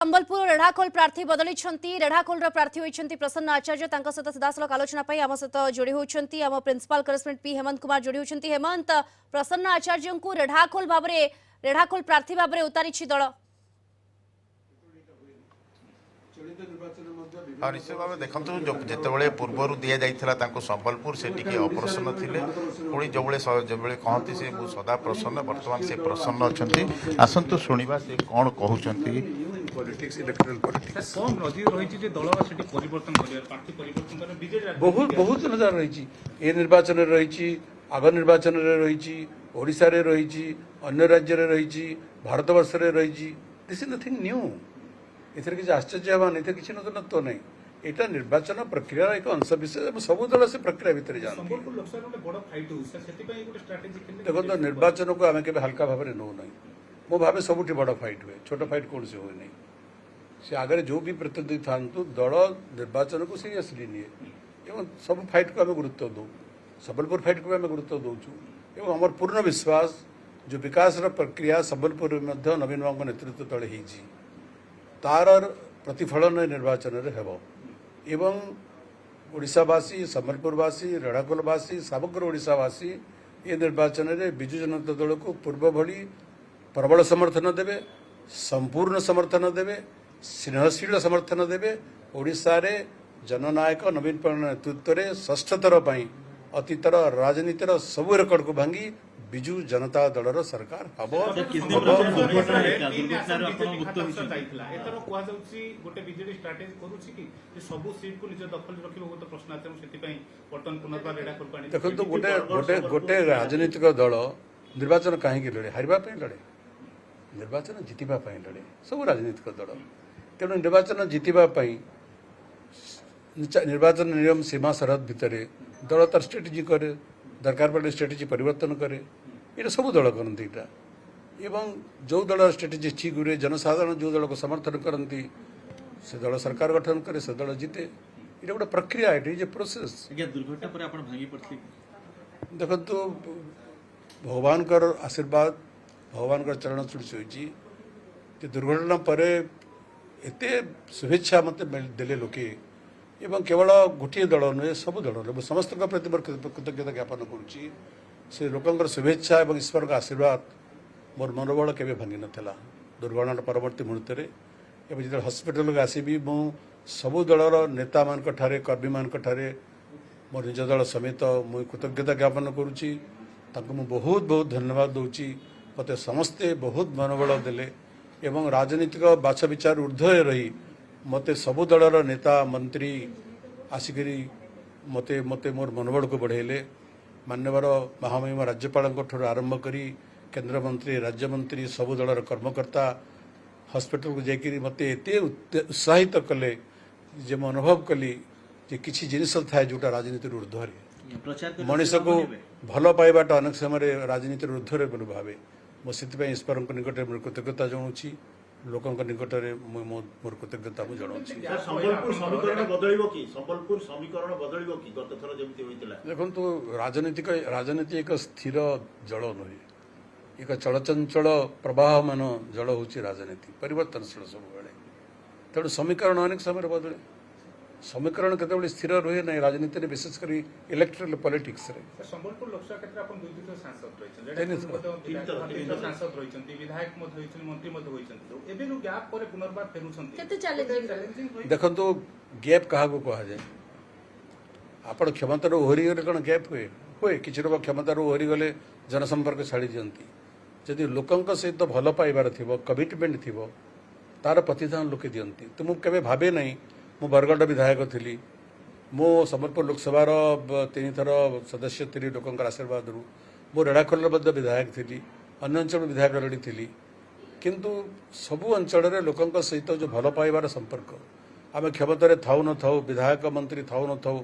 संबलपुर रेढ़ाखोल प्रार्थी बदली रेढ़ाखोल प्रार्थी होती प्रसन्न आचार्य सहित सीधासलख आलोचना आम सहित जोड़ी होती आम principal correspondent P Hemant Kumar जोड़ी होती। हेमंत, प्रसन्न आचार्य को रेढ़ाखोल प्रार्थी भाव में उतारी दल हाँ निश्चित भाव देखो जिते पूर्वर दि जाता संबलपुर से अप्रसन्न थे पुणी जो कहती से सदा प्रसन्न बर्तमान से प्रसन्न अच्छा आसतु शुणा से कौन कहते पॉलिटिक्स इलेक्टोरल पॉलिटिक्स बहुत बहुत नजर रही ए निर्वाचन रही आग निर्वाचन रही ओडिशा रे रही अन्य राज्य रे रही भारतवर्ष रे रही दिस इज नथिंग न्यू एथर किसी आश्चर्य हवान एथर किसी नूतनत्व नहीं एटा निर्वाचन प्रक्रिया एक अंश विशेष सब दल से प्रक्रिया भितर जाते देखो तो निर्वाचन को आम के हल्का भाव में नौ ना मो भावे सबुठ बड़ फाइट हुए छोट फाइट कौन से हुए नहीं से आगे जो भी प्रतिनिधि था दल निर्वाचन को सीरियसली निए सब फाइट को आम गुरुत्व दौ संबलपुर फाइट को आम गुरुत्व दौचु आम पूर्ण विश्वास जो विकास प्रक्रिया संबलपुर में नवीन बाबू नेतृत्व तले होती तार प्रतिफलन निर्वाचन एवं ओडिशावासी संबलपुरवासी रेढ़ाखोलवासी समग्र ओडिशावासी ये निर्वाचन में विजु जनता दल को पूर्व भली प्रबल समर्थन देवे संपूर्ण समर्थन देवे स्नेहशील समर्थन देवे ओडिशा रे जननायक नवीन पट्टनायक नेतृत्व में षष्ठ थर अतीतर राजनीतिर सबू रेकर्ड को भांगी विजु जनता दलर सरकार हम देखो गोटे गोटे राजनीतिक दल निर्वाचन कहीं लड़े हारवाई लड़े निर्वाचन जितवाई लड़े सब राजनीतिक दल तेणु निर्वाचन जितवाई निर्वाचन नियम सीमा सरहद भितर दल तार स्ट्रेटेजी करे दरकार पड़े स्ट्रेटेजी परिवर्तन करे ये सब दल करती एवं जो दल स्ट्रेटेजी ठीक हुए जनसाधारण जो दल को समर्थन करती से दल सरकार गठन करे से दल जीते ये गोटे प्रक्रिया ये प्रोसेस देखो तो भगवान आशीर्वाद भगवान चरण चुड़ी हो दुर्घटना पर एत शुभेच्छा मत देले लोके एवं केवल गोटे दल नुहे सब दल समस्त प्रति कृतज्ञता ज्ञापन करुच्ची से लोकंर शुभेच्छा और ईश्वर का आशीर्वाद मोर मनोबल केवे भांगी नाला दुर्घटना परवर्ती मुहूर्त में जो हस्पिटाल को आसबि मु सबू दलर नेता मान कर्मी मान मोर निज दल समेत मुझे कृतज्ञता ज्ञापन करुच्ची बहुत बहुत धन्यवाद दूची मत समस्ते बहुत मनोबल देले एवं राजनीतिक बाछ विचार ऊर्ध्वे रही मते सबू दलर नेता मंत्री आसिकी मते मते मोर मनोबल को बढ़ेले मान्यवर महामहिम राज्यपाल आरंभ करी केंद्र मंत्री राज्य मंत्री सबू दलर कर्मकर्ता हॉस्पिटल को जाकि मत एत उत्साहित कले जे मैं अनुभव कली जे किसी जिनिस थाए जोटा राजनीति ऊर्ध्वे मनीष को भल पाइबाटा अनेक समय राजनीति ऊर्ध्वे बोली भावे मुझे ईश्वर निकट में कृतज्ञता जनाऊँगी लोकों निकट में मोर कृतज्ञता देखो राजनीति एक स्थिर जल नुहे एक चलचंचल प्रवाहमान जल हूँ राजनीति परिवर्तनशील सब बेले तेणु समीकरण अनेक समय बदले समीकरण केतबेले स्थिर रुहे ना राजनीति विशेषकर इलेक्टोरल पॉलिटिक्स देखो गैप क्या कह जाए आप क्षमतार ओहरी गले कौन गैप हुए हुए किसी लोग क्षमतार ओहरी गले जनसंपर्क छाड़ी दिखती जदि लोकों सहित भल पाइबार थी कमिटमेंट थी तार प्रतिदान लोके दिखती तो मुझे भावे नहीं मु बरगढ़ विधायक थी मो संबलपुर लोकसभा 3 थर सदस्य थी लोकों आशीर्वाद रू मो रेढ़ाखोल विधायक थी अन्य अंचल विधायक लड़ी थी किंतु सबू अंचल लोकों सहित जो भल पाइबार संपर्क आम क्षमतार थाऊ न थाऊ विधायक मंत्री थाऊ न थाऊ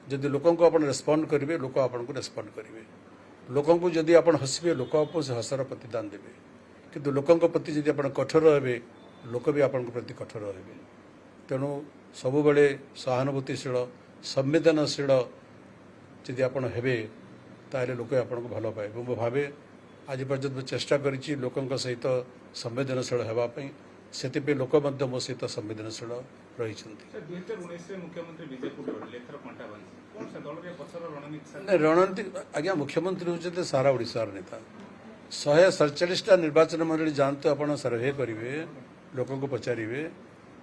जदि लोकों को अपन रेस्पॉन्ड करेंगे लोक आपन को रेस्पॉन्ड करेंगे लोकों को जदि आप हसबे लोक आपको से हसर प्रतिदान देवे किंतु लोकों प्रति जदि आप कठोर हे लोक भी आपन प्रति कठोर हे तेणु सबु बड़े सहानुभूतिशील संवेदनशील जदि आपण हेबे ताले लोक आपन को भल पाए भावे आज पर्यंत चेष्टा करी लोकों सहित संवेदनशील होगापी से लोक मो सहित संवेदनशील रही मुख्यमंत्री विजयपुर लड़े एथर कंटा बांधी कौन से दल रे पछर रणनीति रणनीति आज्ञा मुख्यमंत्री होते सारा ओडिशार नेता 147टा निर्वाचन मंडली जानते आपण सर्वे करेंगे लोक पचारे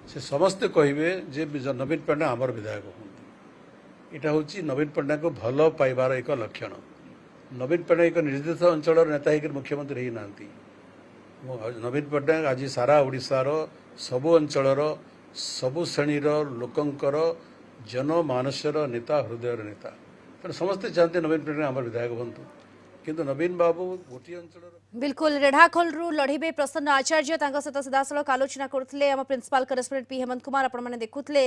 से समस्ते कहे जे नवीन पण्डा आमर विधायक हूँ यहाँ हूँ नवीन पण्डा को भल पाइबार एक लक्षण नवीन पण्डा एक निर्दिष्ट अंचल नेता होकर मुख्यमंत्री ही ना नवीन पट्टनायक आज सारा ओडिशार सबु अंचलर सबु श्रेणीर लोकंकर जनमानसर नेता हृदय नेता तेणु समस्ते चाहते नवीन पट्टनायक आम विधायक बनतु किंतु नवीन बाबू गोटे अंचल बिल्कुल रेढ़ाखोल लड़े प्रसन्न आचार्य सहित सीधासल आलोचना करते principal correspondent P Hemant Kumar आपण मैंने देखुले।